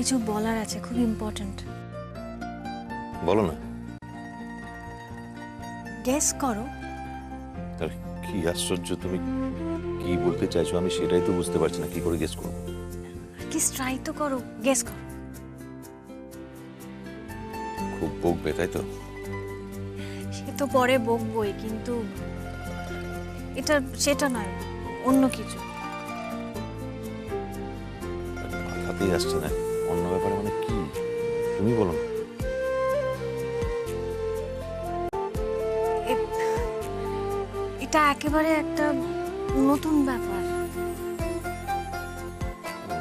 কিছু বলার আছে, খুব ইম্পর্ট্যান্ট। বলো না। গেস করো। আরে কি আশ্চর্য, তুমি কি বলতে চাইছো আমি সেটাই তো বুঝতে পারছি না, কি করে গেস করবো? কি ট্রাই তো করো, গেস করো। খুব বকবে তাই তো? সে তো পরে বকবই, কিন্তু এটা সেটা নয়, অন্য কিছু। হাতেই আসছে না, অন্য ব্যাপারে মানে কি? তুমি বলো না। এটা একেবারে একটা নতুন ব্যাপার।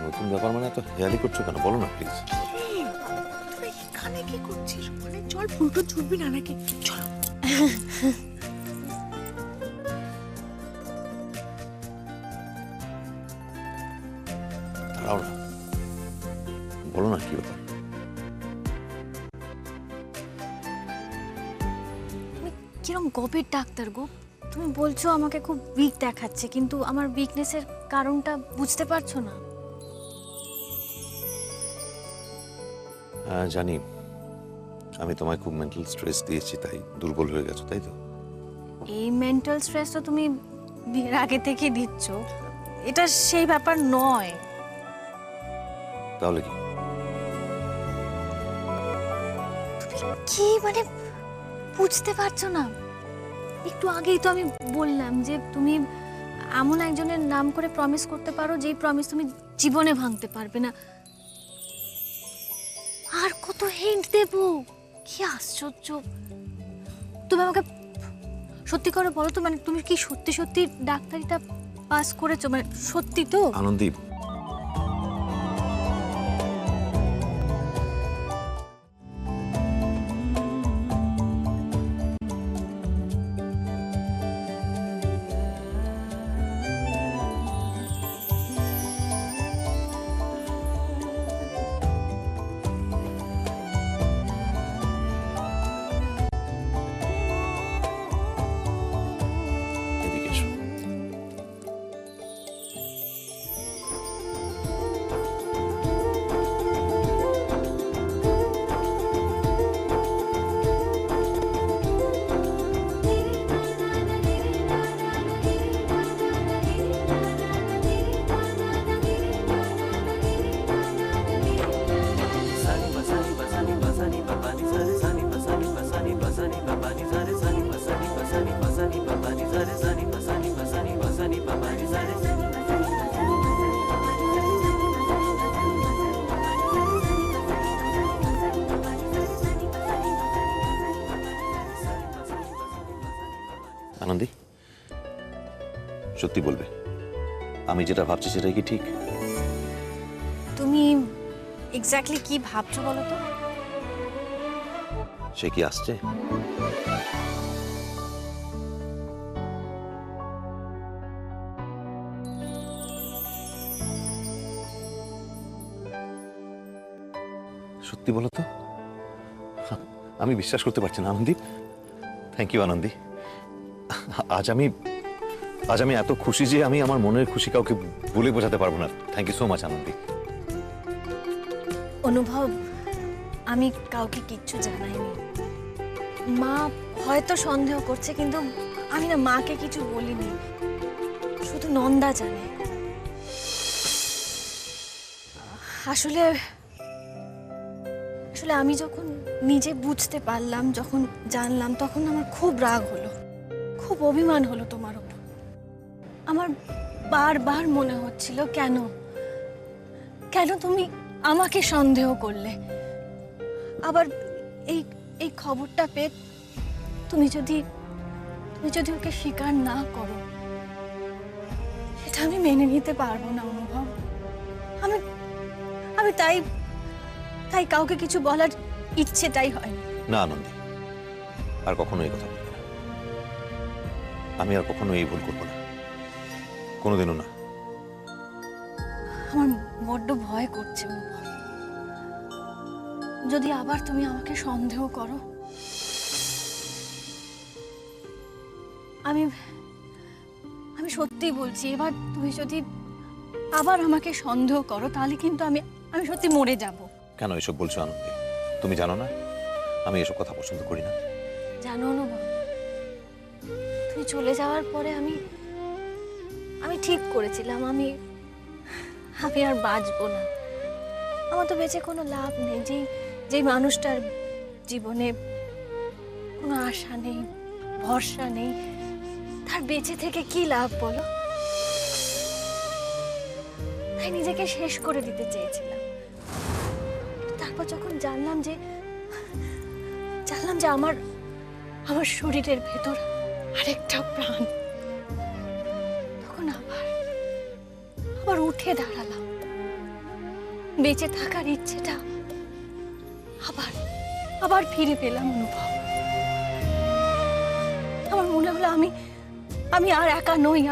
নতুন ব্যাপার মানে এত হেয়ালি করছো কেন? বলো না প্লিজ। তোরা এখানে কি করছিস? মানে চল, ফুলটো ছুটবি না নাকি? চলো। দাঁড়াও না, বলো না কি ব্যাপার। তুমি কিরম গভীর ডাক্তার গো? তুমি বলছো আমাকে খুব উইক দেখাচ্ছে, কিন্তু আমার উইকনেসের কারণটা বুঝতে পারছো না। হ্যাঁ জানি, আমি তোমায় খুব মেন্টাল স্ট্রেস দিয়েছি, তাই দুর্বল হয়ে গেছো তাই তো? এই মেন্টাল স্ট্রেস তো তুমি বিয়ের আগে থেকে দিচ্ছ, এটা সেই ব্যাপার নয়। তাহলে কি? কি মানে বুঝতে পারছো না? একটু আগেই তো আমি বললাম যে তুমি এমন একজনের নাম করে প্রমিস করতে পারো যেই প্রমিস তুমি জীবনে ভাঙতে পারবে না। আর কত হিন্ট দেব? কি আশ্চর্য! তুমি আমাকে সত্যি করে বলো তো, মানে তুমি কি সত্যি সত্যি ডাক্তারিটা পাস করেছো? মানে সত্যি তো? আনন্দী, এদিকে এসো। আনন্দী, সত্যি বলবে, আমি যেটা ভাবছি সেটাই কি ঠিক? তুমি এক্স্যাক্টলি কি ভাবছো বলো তো? সে কি আসছে? সত্যি বলো তো, আমি বিশ্বাস করতে পারছি না আনন্দী। Thank you Anandi. আজ আমি এত খুশি যে আমি আমার মনের খুশি কাউকে বলে বোঝাতে পারবো না। Thank you so much Anandi. Anubhav, আমি কাউকে কিচ্ছু জানাইনি। মা হয়তো সন্দেহ করছে, কিন্তু আমি না মাকে কিছু বলিনি, শুধু নন্দা জানে। আসলে আসলে আমি যখন নিজে বুঝতে পারলাম, যখন জানলাম, তখন আমার খুব রাগ হলো, খুব অভিমান হলো তোমার উপর। আমার বারবার মনে হচ্ছিল কেন কেন তুমি আমাকে সন্দেহ করলে। আবার এই এই খবরটা পেয়ে তুমি যদি ওকে স্বীকার না করো, সেটা আমি মেনে নিতে পারবো না অনুভব। আমি আমি তাই কাউকে কিছু বলার ইচ্ছেটাই হয় না আনন্দী, আর কখনো এই কথা বলবো না। আমি আর কখনো এই ভুল করবো না, কোনোদিনও না। আমার বড্ড ভয় করছে অনুভব, যদি আবার তুমি আমাকে সন্দেহ করো। আমি আমি সত্যি বলছি, এবার তুমি যদি আবার আমাকে সন্দেহ করো, তাহলে কিন্তু আমি সত্যি মরে যাব। কেন এসব বলছো আনন্দে? তুমি জানো না আমি এসব কথা পছন্দ করি না। জানো অনুভব, তুমি চলে যাওয়ার পরে আমি আমি ঠিক করেছিলাম আমি আমি আর বাঁচবো না। আমার তো বেঁচে কোনো লাভ নেই। যেই মানুষটার জীবনে কোনো আশা নেই, ভরসা নেই, তার বেঁচে থেকে কি লাভ বলো? তাই নিজেকে শেষ করে দিতে চেয়েছিলাম। তারপর যখন জানলাম যে আমার আমার শরীরের ভেতর আরেকটা প্রাণ, তখন আবার উঠে দাঁড়ালাম। বেঁচে থাকার ইচ্ছেটা আবার ফিরে পেলাম অনুভব। আমার মনে হলো আমি আর একা নই,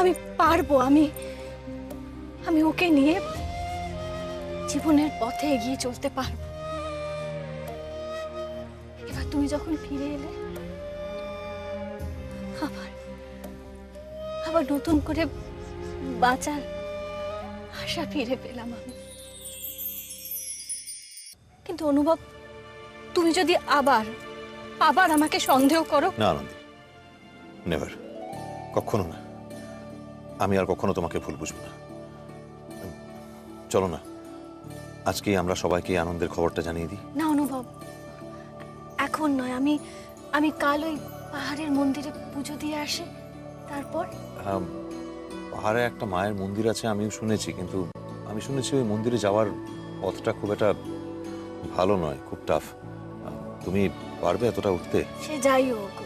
আমি পারবো। আমি ওকে নিয়ে জীবনের পথে এগিয়ে চলতে পারবো। এবার তুমি যখন ফিরে এলে আবার নতুন করে বাঁচার আশা ফিরে পেলাম আমি। কিন্তু অনুভব, তুমি যদি আবার আমাকে সন্দেহ করো। না আনন্দী, নেভার, কখনো না। আমি আর কখনো তোমাকে ভুল বুঝবো না। চলো না, আজকেই আমরা সবাইকে আনন্দের খবরটা জানিয়ে দিই। না অনুভব, এখন নয়। আমি কাল ওই পাহাড়ের মন্দিরে পুজো দিয়ে আসি, তারপর। পাহাড়ে একটা মায়ের মন্দির আছে আমিও শুনেছি, কিন্তু আমি শুনেছি ওই মন্দিরে যাওয়ার পথটা খুব একটা ভালো নয়, খুব টাফ। তুমি পারবে এতটা উঠতে? সে যাই হোক,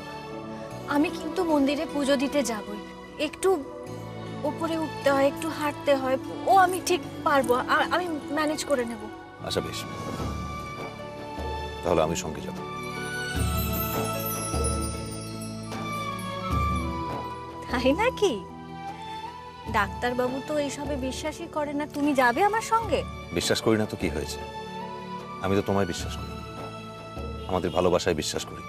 আমি কিন্তু মন্দিরে পুজো দিতে যাবই। একটু উপরে উঠতে হয়, একটু হাঁটতে হয়, ও আমি ঠিক পারবো, আমি ম্যানেজ করে নেব। আচ্ছা বেশ, তাহলে আমি সঙ্গে যাব। তাই নাকি? ডাক্তারবাবু তো এইসবে বিশ্বাসই করে না, তুমি যাবে আমার সঙ্গে? বিশ্বাস করি না তো কি হয়েছে? আমি তো তোমায় বিশ্বাস করি, আমাদের ভালোবাসায় বিশ্বাস করি।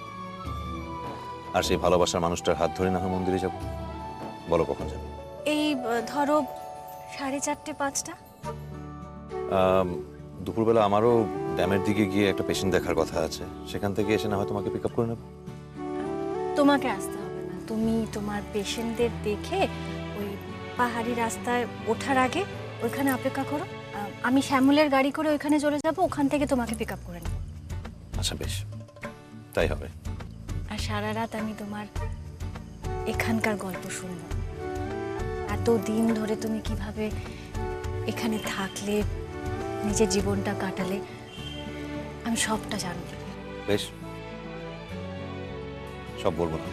আর সেই ভালোবাসার মানুষটার হাত ধরে না হয় মন্দিরে যাব। বলো কখন যাবে? এই ধরো 4:30 5টা। দুপুরবেলা আমারও ড্যামের দিকে গিয়ে একটা পেশেন্ট দেখার কথা আছে, সেখান থেকে এসে না হয় তোমাকে পিক আপ করে নেব। তোমাকে আসতে হবে না, তুমি তোমার পেশেন্টদের দেখে ওই পাহাড়ি রাস্তায় ওঠার আগে ওইখানে অপেক্ষা করো। আমি শ্যামলের গাড়ি করে ওইখানে চলে যাব, ওখান থেকে তোমাকে পিক আপ করে নেব। আচ্ছা বেশ, তাই হবে। আর সারা রাত আমি তোমার এখানকার গল্প শুনবো। এত দিন ধরে তুমি কিভাবে এখানে থাকলে, নিজের জীবনটা কাটালে, আমি সবটা জানবো। বেশ, সব বলবো না।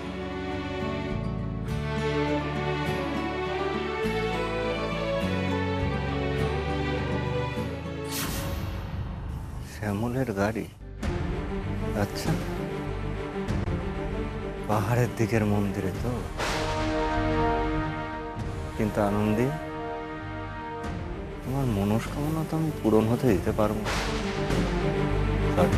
শ্যামলের গাড়ি? আচ্ছা, পাহাড়ের দিকের মন্দিরে তো। কিন্তু আনন্দী, তোমার মনস্কামনা তো আমি পূরণ হতে দিতে পারবো না। Sorry.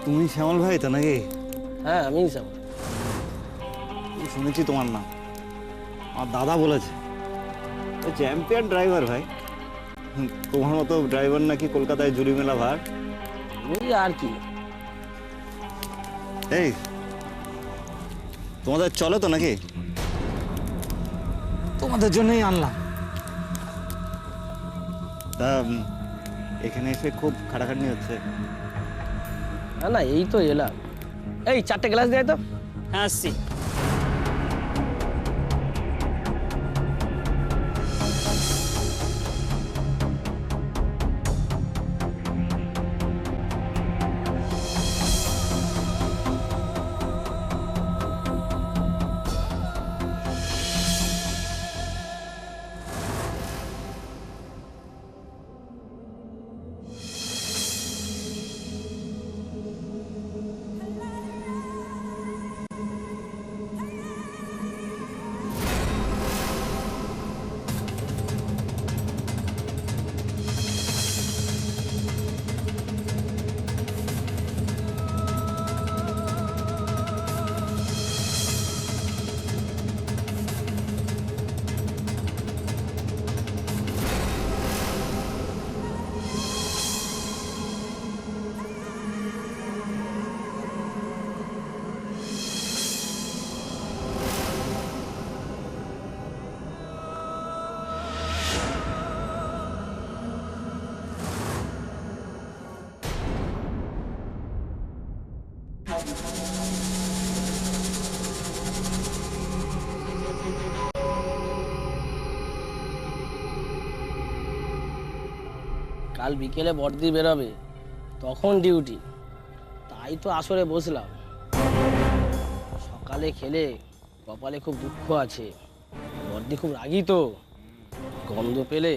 তুমি শ্যামল ভাই তো নাকি? হ্যাঁ আমি শ্যামল। আমি শুনেছি তোমার নাম, আমার দাদা বলেছে। চ্যাম্পিয়ন ড্রাইভার ভাই। তোমার মতো ড্রাইভার নাকি কলকাতায় জুড়ি মেলা ভার। ওই আর কি। এই তোমাদের চলে তো নাকি? তোমাদের জন্যই আনলাম। তা এখানে এসে খুব খাটাখাটনি হচ্ছে। না না এই তো এলাম। এই 4টে গ্লাস দেয় তো। হ্যাঁ আসছি। কাল বিকেলে বড়দি বেরোবে, তখন ডিউটি। তাই তো আসরে বসলাম। সকালে খেলে কপালে খুব দুঃখ আছে। বড়দি খুব রাগী তো, গন্ধ পেলে